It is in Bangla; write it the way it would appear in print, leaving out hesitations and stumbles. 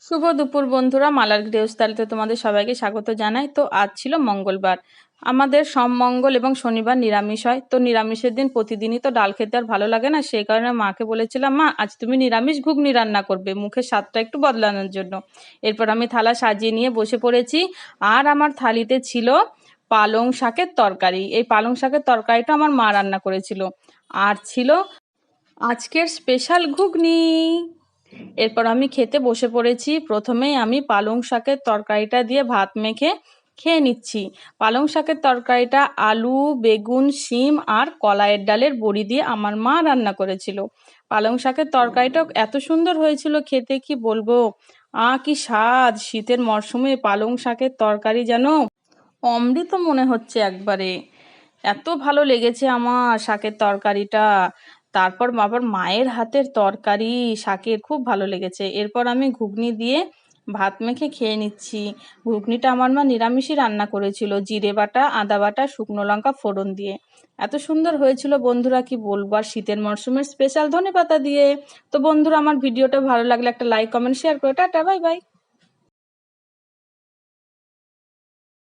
শুভ দুপুর বন্ধুরা, মালার গৃহস্থালিতে তোমাদের সবাইকে স্বাগত জানাই। তো আজ ছিল মঙ্গলবার, আমাদের সোম মঙ্গল এবং শনিবার নিরামিষ হয়। তো নিরামিষের দিন প্রতিদিনই তো ডাল খেতে আর ভালো লাগে না, সেই কারণে মাকে বলেছিলাম, মা আজ তুমি নিরামিষ ঘুগনি রান্না করবে, মুখের স্বাদটা একটু বদলানোর জন্য। এরপর আমি থালা সাজিয়ে নিয়ে বসে পড়েছি। আর আমার থালিতে ছিল পালং শাকের তরকারি। এই পালং শাকের তরকারিটা আমার মা রান্না করেছিল। আর ছিল আজকের স্পেশাল ঘুগনি। এরপর আমি খেতে বসে পড়েছি। প্রথমেই আমি পালং শাকের তরকারিটা দিয়ে ভাত মেখে খেয়ে নিচ্ছি। পালং শাকের তরকারিটা আলু, বেগুন, শিম আর কলাইয়ের ডালের বড়ি দিয়ে আমার মা রান্না করেছিল। পালং শাকের তরকারিটা এত সুন্দর হয়েছিল খেতে, কি বলবো। কি স্বাদ! শীতের মরশুমে পালং শাকের তরকারি যেন অমৃত মনে হচ্ছে একবারে। এত ভালো লেগেছে আমার শাকের তরকারিটা। তারপর আবার মায়ের হাতের তরকারি শাকের খুব ভালো লেগেছে। এরপর আমি ঘুগনি দিয়ে ভাত মেখে খেয়ে নিচ্ছি। ঘুগনিটা আমার মা নিরামিষই রান্না করেছিল, জিরে বাটা, আদা বাটা, শুকনো লঙ্কা ফোড়ন দিয়ে। এত সুন্দর হয়েছিল বন্ধুরা, কি বলবো। আর শীতের মরশুমের স্পেশাল ধনেপাতা দিয়ে। তো বন্ধুরা, আমার ভিডিওটা ভালো লাগলে একটা লাইক, কমেন্ট, শেয়ার করে টাটা, বাই বাই।